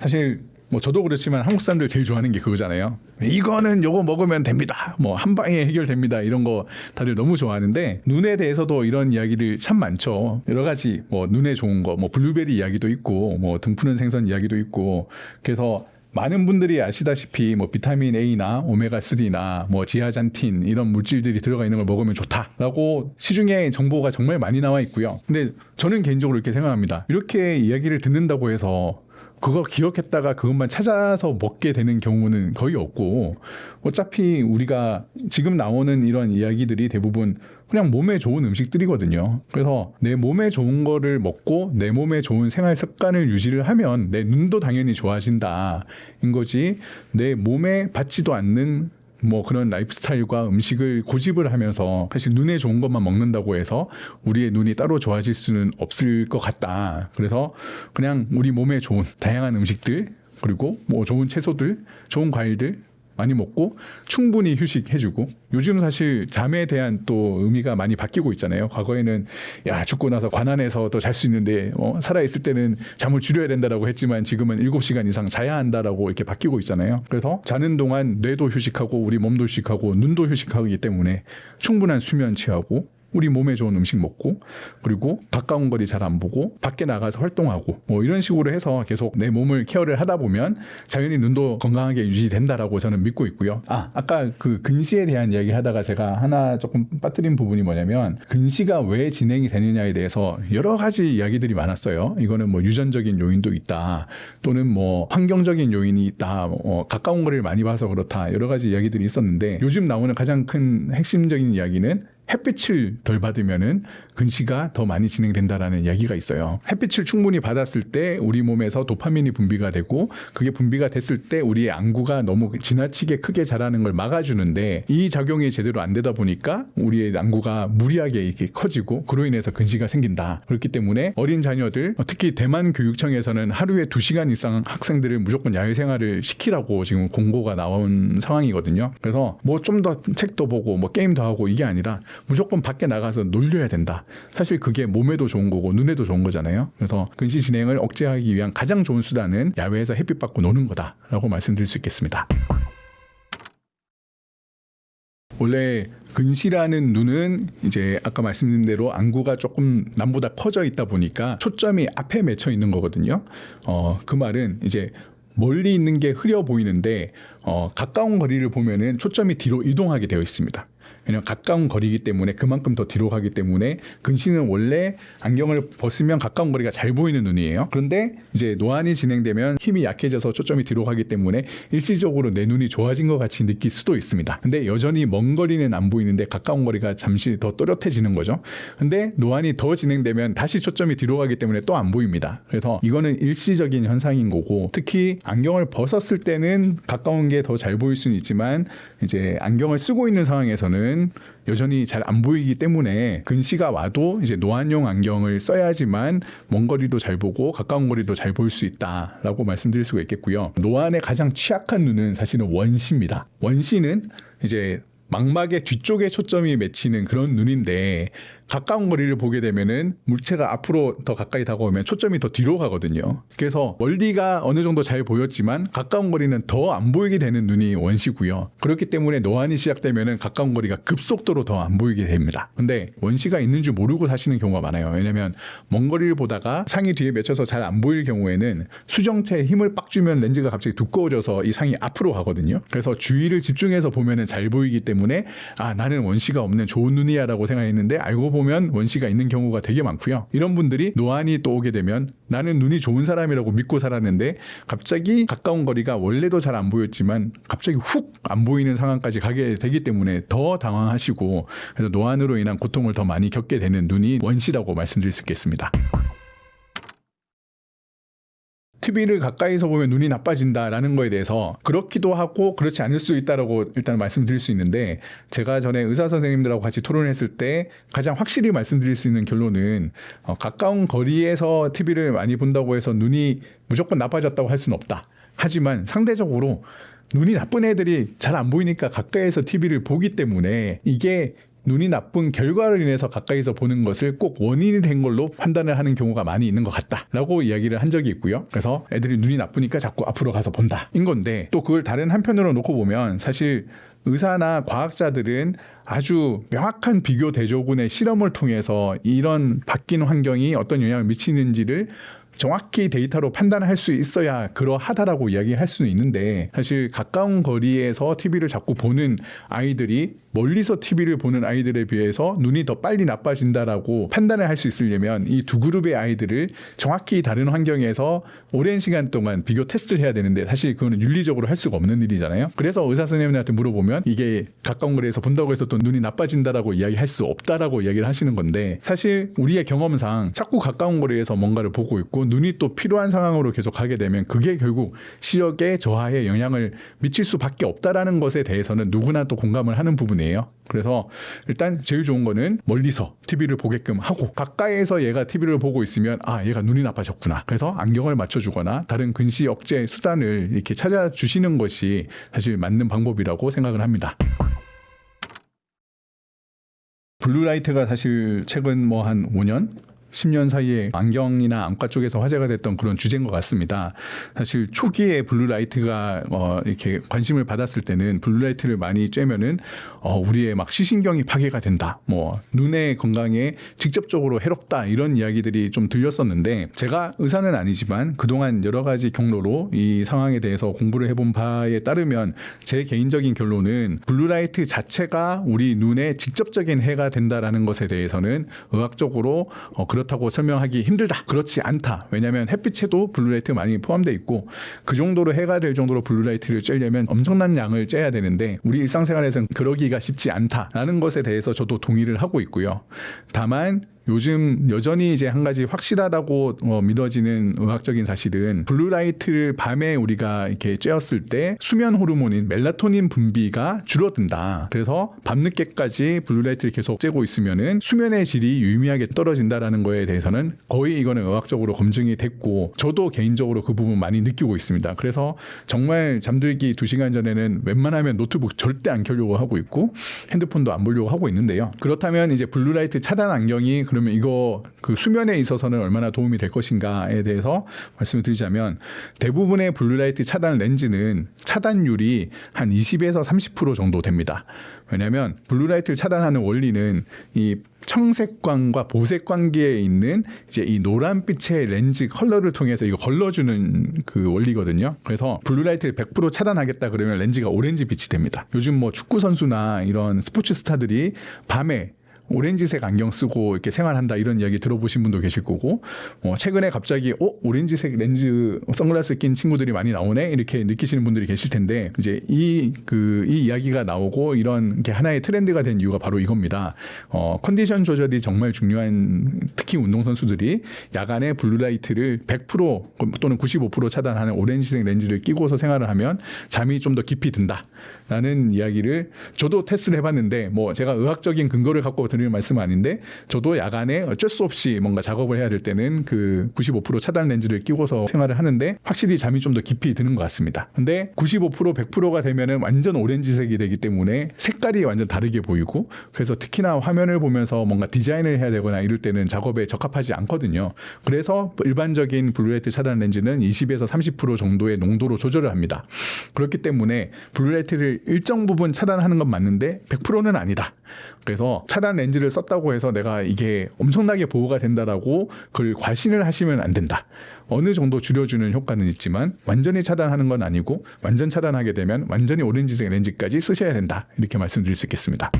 사실 뭐 저도 그렇지만 한국 사람들 제일 좋아하는 게 그거잖아요. 이거는 요거 먹으면 됩니다. 뭐 한 방에 해결됩니다. 이런 거 다들 너무 좋아하는데 눈에 대해서도 이런 이야기들 참 많죠. 여러 가지 뭐 눈에 좋은 거, 뭐 블루베리 이야기도 있고, 뭐 등푸른 생선 이야기도 있고. 그래서 많은 분들이 아시다시피 뭐 비타민 A나 오메가3나 뭐 지아잔틴 이런 물질들이 들어가 있는 걸 먹으면 좋다라고 시중에 정보가 정말 많이 나와 있고요. 근데 저는 개인적으로 이렇게 생각합니다. 이렇게 이야기를 듣는다고 해서 그거 기억했다가 그것만 찾아서 먹게 되는 경우는 거의 없고, 어차피 우리가 지금 나오는 이런 이야기들이 대부분 그냥 몸에 좋은 음식들이거든요. 그래서 내 몸에 좋은 거를 먹고 내 몸에 좋은 생활 습관을 유지를 하면 내 눈도 당연히 좋아진다 인 거지, 내 몸에 받지도 않는 뭐 그런 라이프 스타일과 음식을 고집을 하면서 사실 눈에 좋은 것만 먹는다고 해서 우리의 눈이 따로 좋아질 수는 없을 것 같다. 그래서 그냥 우리 몸에 좋은 다양한 음식들, 그리고 뭐 좋은 채소들, 좋은 과일들 많이 먹고 충분히 휴식해주고, 요즘 사실 잠에 대한 또 의미가 많이 바뀌고 있잖아요. 과거에는 야 죽고 나서 관안에서 더 잘 수 있는데 살아있을 때는 잠을 줄여야 된다라고 했지만 지금은 7시간 이상 자야 한다라고 이렇게 바뀌고 있잖아요. 그래서 자는 동안 뇌도 휴식하고 우리 몸도 휴식하고 눈도 휴식하기 때문에 충분한 수면 취하고 우리 몸에 좋은 음식 먹고, 그리고 가까운 거리 잘 안 보고 밖에 나가서 활동하고 뭐 이런 식으로 해서 계속 내 몸을 케어를 하다 보면 당연히 눈도 건강하게 유지된다라고 저는 믿고 있고요. 아까 그 근시에 대한 이야기 하다가 제가 하나 조금 빠뜨린 부분이 뭐냐면, 근시가 왜 진행이 되느냐에 대해서 여러 가지 이야기들이 많았어요. 이거는 뭐 유전적인 요인도 있다, 또는 뭐 환경적인 요인이 있다, 가까운 거리를 많이 봐서 그렇다, 여러 가지 이야기들이 있었는데, 요즘 나오는 가장 큰 핵심적인 이야기는 햇빛을 덜 받으면은 근시가 더 많이 진행된다라는 이야기가 있어요. 햇빛을 충분히 받았을 때 우리 몸에서 도파민이 분비가 되고, 그게 분비가 됐을 때 우리의 안구가 너무 지나치게 크게 자라는 걸 막아주는데, 이 작용이 제대로 안 되다 보니까 우리의 안구가 무리하게 이렇게 커지고 그로 인해서 근시가 생긴다. 그렇기 때문에 어린 자녀들, 특히 대만 교육청에서는 하루에 2시간 이상 학생들을 무조건 야외 생활을 시키라고 지금 공고가 나온 상황이거든요. 그래서 뭐 좀 더 책도 보고 뭐 게임도 하고 이게 아니라 무조건 밖에 나가서 놀려야 된다. 사실 그게 몸에도 좋은 거고 눈에도 좋은 거잖아요. 그래서 근시 진행을 억제하기 위한 가장 좋은 수단은 야외에서 햇빛 받고 노는 거다라고 말씀드릴 수 있겠습니다. 원래 근시라는 눈은 이제 아까 말씀드린 대로 안구가 조금 남보다 커져 있다 보니까 초점이 앞에 맺혀 있는 거거든요. 그 말은 이제 멀리 있는 게 흐려 보이는데 가까운 거리를 보면은 초점이 뒤로 이동하게 되어 있습니다. 왜냐하면 가까운 거리이기 때문에 그만큼 더 뒤로 가기 때문에 근시는 원래 안경을 벗으면 가까운 거리가 잘 보이는 눈이에요. 그런데 이제 노안이 진행되면 힘이 약해져서 초점이 뒤로 가기 때문에 일시적으로 내 눈이 좋아진 것 같이 느낄 수도 있습니다. 근데 여전히 먼 거리는 안 보이는데 가까운 거리가 잠시 더 또렷해지는 거죠. 근데 노안이 더 진행되면 다시 초점이 뒤로 가기 때문에 또 안 보입니다. 그래서 이거는 일시적인 현상인 거고, 특히 안경을 벗었을 때는 가까운 게 더 잘 보일 수는 있지만 이제 안경을 쓰고 있는 상황에서는 여전히 잘 안 보이기 때문에 근시가 와도 이제 노안용 안경을 써야지만 먼 거리도 잘 보고 가까운 거리도 잘 볼 수 있다라고 말씀드릴 수가 있겠고요. 노안에 가장 취약한 눈은 사실은 원시입니다. 원시는 이제 망막의 뒤쪽에 초점이 맺히는 그런 눈인데, 가까운 거리를 보게 되면은 물체가 앞으로 더 가까이 다가오면 초점이 더 뒤로 가거든요. 그래서 멀리가 어느 정도 잘 보였지만 가까운 거리는 더 안 보이게 되는 눈이 원시고요. 그렇기 때문에 노안이 시작되면은 가까운 거리가 급속도로 더 안 보이게 됩니다. 근데 원시가 있는 줄 모르고 사시는 경우가 많아요. 왜냐면 먼 거리를 보다가 상이 뒤에 맺혀서 잘 안 보일 경우에는 수정체에 힘을 빡 주면 렌즈가 갑자기 두꺼워져서 이 상이 앞으로 가거든요. 그래서 주의를 집중해서 보면은 잘 보이기 때문에 나는 원시가 없는 좋은 눈이야 라고 생각했는데, 알고 보면 원시가 있는 경우가 되게 많고요. 이런 분들이 노안이 또 오게 되면 나는 눈이 좋은 사람이라고 믿고 살았는데 갑자기 가까운 거리가 원래도 잘 안 보였지만 갑자기 훅 안 보이는 상황까지 가게 되기 때문에 더 당황하시고, 그래서 노안으로 인한 고통을 더 많이 겪게 되는 눈이 원시라고 말씀드릴 수 있겠습니다. TV를 가까이서 보면 눈이 나빠진다라는 거에 대해서 그렇기도 하고 그렇지 않을 수 있다라고 일단 말씀드릴 수 있는데, 제가 전에 의사 선생님들하고 같이 토론했을 때 가장 확실히 말씀드릴 수 있는 결론은 가까운 거리에서 TV를 많이 본다고 해서 눈이 무조건 나빠졌다고 할 수는 없다. 하지만 상대적으로 눈이 나쁜 애들이 잘 안 보이니까 가까이에서 TV를 보기 때문에 이게 눈이 나쁜 결과로 인해서 가까이서 보는 것을 꼭 원인이 된 걸로 판단을 하는 경우가 많이 있는 것 같다라고 이야기를 한 적이 있고요. 그래서 애들이 눈이 나쁘니까 자꾸 앞으로 가서 본다 인 건데, 또 그걸 다른 한편으로 놓고 보면 사실 의사나 과학자들은 아주 명확한 비교 대조군의 실험을 통해서 이런 바뀐 환경이 어떤 영향을 미치는지를 정확히 데이터로 판단할 수 있어야 그러하다라고 이야기할 수는 있는데, 사실 가까운 거리에서 TV를 자꾸 보는 아이들이 멀리서 TV를 보는 아이들에 비해서 눈이 더 빨리 나빠진다라고 판단을 할 수 있으려면 이 두 그룹의 아이들을 정확히 다른 환경에서 오랜 시간 동안 비교 테스트를 해야 되는데, 사실 그거는 윤리적으로 할 수가 없는 일이잖아요. 그래서 의사 선생님한테 물어보면 이게 가까운 거리에서 본다고 해서 또 눈이 나빠진다라고 이야기할 수 없다라고 이야기를 하시는 건데, 사실 우리의 경험상 자꾸 가까운 거리에서 뭔가를 보고 있고 눈이 또 필요한 상황으로 계속 가게 되면 그게 결국 시력의 저하에 영향을 미칠 수밖에 없다라는 것에 대해서는 누구나 또 공감을 하는 부분이에요. 그래서 일단 제일 좋은 거는 멀리서 TV를 보게끔 하고, 가까이에서 얘가 TV를 보고 있으면 얘가 눈이 나빠졌구나, 그래서 안경을 맞춰주거나 다른 근시 억제 수단을 이렇게 찾아주시는 것이 사실 맞는 방법이라고 생각을 합니다. 블루라이트가 사실 최근 한 5년? 10년 사이에 안경이나 안과 쪽에서 화제가 됐던 그런 주제인 것 같습니다. 사실 초기에 블루라이트가 이렇게 관심을 받았을 때는 블루라이트를 많이 쬐면은 우리의 막 시신경이 파괴가 된다, 눈의 건강에 직접적으로 해롭다, 이런 이야기들이 좀 들렸었는데, 제가 의사는 아니지만 그동안 여러 가지 경로로 이 상황에 대해서 공부를 해본 바에 따르면 제 개인적인 결론은 블루라이트 자체가 우리 눈에 직접적인 해가 된다라는 것에 대해서는 의학적으로 그렇다고 설명하기 힘들다, 그렇지 않다. 왜냐하면 햇빛에도 블루라이트 많이 포함되어 있고, 그 정도로 해가 될 정도로 블루라이트를 쬐려면 엄청난 양을 쬐야 되는데 우리 일상생활에서는 그러기가 쉽지 않다라는 것에 대해서 저도 동의를 하고 있고요. 다만 요즘 여전히 이제 한 가지 확실하다고 믿어지는 의학적인 사실은, 블루라이트를 밤에 우리가 이렇게 쬐었을 때 수면 호르몬인 멜라토닌 분비가 줄어든다. 그래서 밤늦게까지 블루라이트를 계속 쬐고 있으면은 수면의 질이 유의미하게 떨어진다라는 거에 대해서는 거의 이거는 의학적으로 검증이 됐고, 저도 개인적으로 그 부분 많이 느끼고 있습니다. 그래서 정말 잠들기 2시간 전에는 웬만하면 노트북 절대 안 켜려고 하고 있고 핸드폰도 안 보려고 하고 있는데요. 그렇다면 이제 블루라이트 차단 안경이 그러면 이거 그 수면에 있어서는 얼마나 도움이 될 것인가에 대해서 말씀을 드리자면, 대부분의 블루라이트 차단 렌즈는 차단율이 한 20에서 30% 정도 됩니다. 왜냐하면 블루라이트를 차단하는 원리는 이 청색광과 보색광기에 있는 이제 이 노란빛의 렌즈 컬러를 통해서 이거 걸러주는 그 원리거든요. 그래서 블루라이트를 100% 차단하겠다 그러면 렌즈가 오렌지 빛이 됩니다. 요즘 축구 선수나 이런 스포츠 스타들이 밤에 오렌지색 안경 쓰고 이렇게 생활한다, 이런 이야기 들어보신 분도 계실 거고, 최근에 갑자기 오렌지색 렌즈 선글라스 낀 친구들이 많이 나오네, 이렇게 느끼시는 분들이 계실 텐데, 이제 이 이야기가 나오고 이런 게 하나의 트렌드가 된 이유가 바로 이겁니다. 컨디션 조절이 정말 중요한, 특히 운동선수들이 야간에 블루라이트를 100% 또는 95% 차단하는 오렌지색 렌즈를 끼고서 생활을 하면 잠이 좀 더 깊이 든다라는 이야기를 저도 테스트를 해봤는데, 제가 의학적인 근거를 갖고 드리는 말씀은 아닌데, 저도 야간에 어쩔 수 없이 뭔가 작업을 해야 될 때는 그 95% 차단 렌즈를 끼고서 생활을 하는데 확실히 잠이 좀 더 깊이 드는 것 같습니다. 근데 95% 100%가 되면은 완전 오렌지색이 되기 때문에 색깔이 완전 다르게 보이고, 그래서 특히나 화면을 보면서 뭔가 디자인을 해야 되거나 이럴 때는 작업에 적합하지 않거든요. 그래서 일반적인 블루라이트 차단 렌즈는 20에서 30% 정도의 농도로 조절을 합니다. 그렇기 때문에 블루라이트를 일정 부분 차단하는 건 맞는데 100%는 아니다. 그래서 차단 렌즈를 썼다고 해서 내가 이게 엄청나게 보호가 된다라고 그걸 과신을 하시면 안 된다. 어느 정도 줄여주는 효과는 있지만 완전히 차단하는 건 아니고, 완전 차단하게 되면 완전히 오렌지색 렌즈까지 쓰셔야 된다, 이렇게 말씀드릴 수 있겠습니다.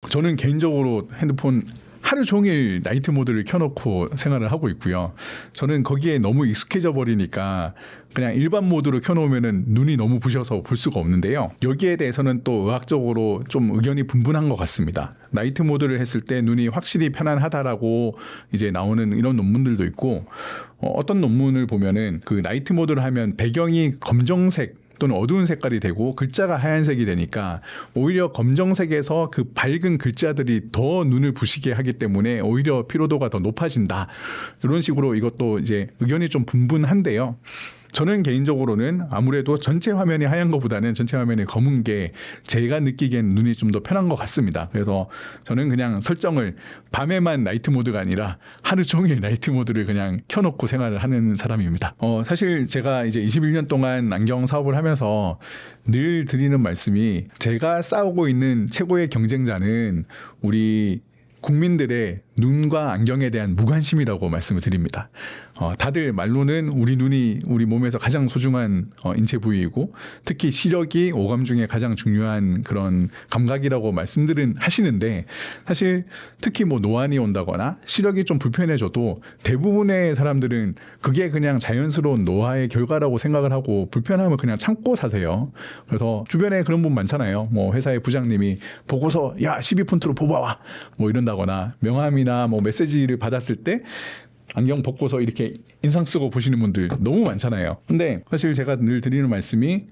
저는 개인적으로 핸드폰 하루 종일 나이트 모드를 켜놓고 생활을 하고 있고요. 저는 거기에 너무 익숙해져 버리니까 그냥 일반 모드로 켜놓으면 눈이 너무 부셔서 볼 수가 없는데요. 여기에 대해서는 또 의학적으로 좀 의견이 분분한 것 같습니다. 나이트 모드를 했을 때 눈이 확실히 편안하다라고 이제 나오는 이런 논문들도 있고, 어떤 논문을 보면은 그 나이트 모드를 하면 배경이 검정색 또는 어두운 색깔이 되고 글자가 하얀색이 되니까 오히려 검정색에서 그 밝은 글자들이 더 눈을 부시게 하기 때문에 오히려 피로도가 더 높아진다, 이런 식으로 이것도 이제 의견이 좀 분분한데요. 저는 개인적으로는 아무래도 전체 화면이 하얀 것보다는 전체 화면이 검은 게 제가 느끼기엔 눈이 좀 더 편한 것 같습니다. 그래서 저는 그냥 설정을 밤에만 나이트 모드가 아니라 하루 종일 나이트 모드를 그냥 켜놓고 생활을 하는 사람입니다. 사실 제가 이제 21년 동안 안경 사업을 하면서 늘 드리는 말씀이, 제가 싸우고 있는 최고의 경쟁자는 우리 국민들의 눈과 안경에 대한 무관심이라고 말씀을 드립니다. 다들 말로는 우리 눈이 우리 몸에서 가장 소중한 인체 부위이고, 특히 시력이 오감 중에 가장 중요한 그런 감각이라고 말씀들은 하시는데, 사실 특히 뭐 노안이 온다거나 시력이 좀 불편해져도 대부분의 사람들은 그게 그냥 자연스러운 노화의 결과라고 생각을 하고 불편함을 그냥 참고 사세요. 그래서 주변에 그런 분 많잖아요. 뭐 회사의 부장님이 보고서 야 12폰트로 뽑아와 뭐 이런다거나, 명함이나 뭐 메시지를 받았을 때 안경 벗고서 이렇게 인상 쓰고 보시는 분들 너무 많잖아요. 근데 사실 제가 늘 드리는 말씀이,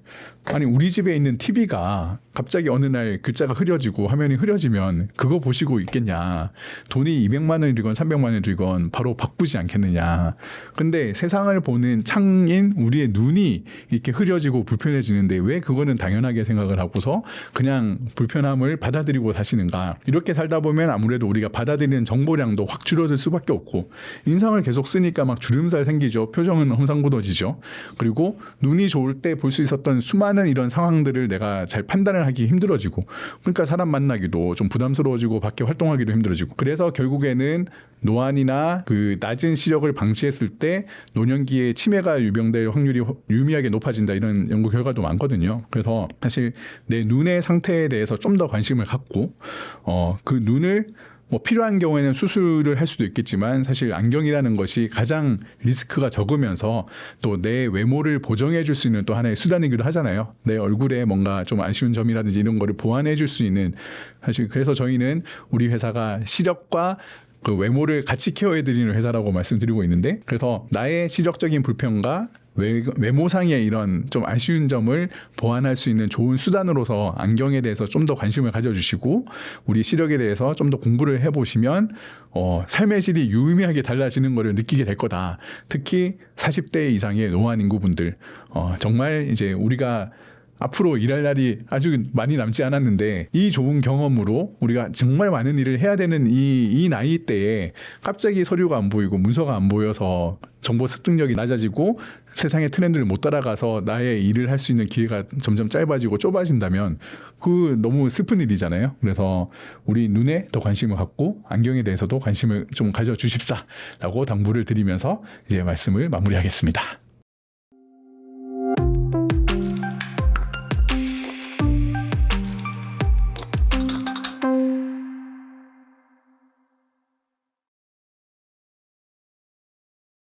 아니 우리 집에 있는 TV가 갑자기 어느 날 글자가 흐려지고 화면이 흐려지면 그거 보시고 있겠냐. 돈이 200만 원이건 300만 원이건 바로 바꾸지 않겠느냐. 근데 세상을 보는 창인 우리의 눈이 이렇게 흐려지고 불편해지는데 왜 그거는 당연하게 생각을 하고서 그냥 불편함을 받아들이고 사시는가. 이렇게 살다 보면 아무래도 우리가 받아들이는 정보량도 확 줄어들 수밖에 없고, 인상을 계속 쓰니까 막 주름살 생기죠. 표정은 험상궂어지죠. 그리고 눈이 좋을 때 볼 수 있었던 수많은 이런 상황들을 내가 잘 판단을 하기 힘들어지고, 그러니까 사람 만나기도 좀 부담스러워지고 밖에 활동하기도 힘들어지고, 그래서 결국에는 노안이나 그 낮은 시력을 방치했을 때 노년기에 치매가 유병될 확률이 유의미하게 높아진다, 이런 연구 결과도 많거든요. 그래서 사실 내 눈의 상태에 대해서 좀 더 관심을 갖고 그 눈을 뭐 필요한 경우에는 수술을 할 수도 있겠지만, 사실 안경이라는 것이 가장 리스크가 적으면서 또 내 외모를 보정해 줄 수 있는 또 하나의 수단이기도 하잖아요. 내 얼굴에 뭔가 좀 아쉬운 점이라든지 이런 거를 보완해 줄 수 있는, 사실 그래서 저희는 우리 회사가 시력과 그 외모를 같이 케어해 드리는 회사라고 말씀드리고 있는데, 그래서 나의 시력적인 불편과 외모상의 이런 좀 아쉬운 점을 보완할 수 있는 좋은 수단으로서 안경에 대해서 좀 더 관심을 가져주시고, 우리 시력에 대해서 좀 더 공부를 해보시면 삶의 질이 유의미하게 달라지는 것을 느끼게 될 거다. 특히 40대 이상의 노안 인구분들, 정말 이제 우리가 앞으로 일할 날이 아주 많이 남지 않았는데, 이 좋은 경험으로 우리가 정말 많은 일을 해야 되는 이 나이 때에 갑자기 서류가 안 보이고 문서가 안 보여서 정보 습득력이 낮아지고 세상의 트렌드를 못 따라가서 나의 일을 할 수 있는 기회가 점점 짧아지고 좁아진다면 그 너무 슬픈 일이잖아요. 그래서 우리 눈에 더 관심을 갖고 안경에 대해서도 관심을 좀 가져주십사라고 당부를 드리면서 이제 말씀을 마무리하겠습니다.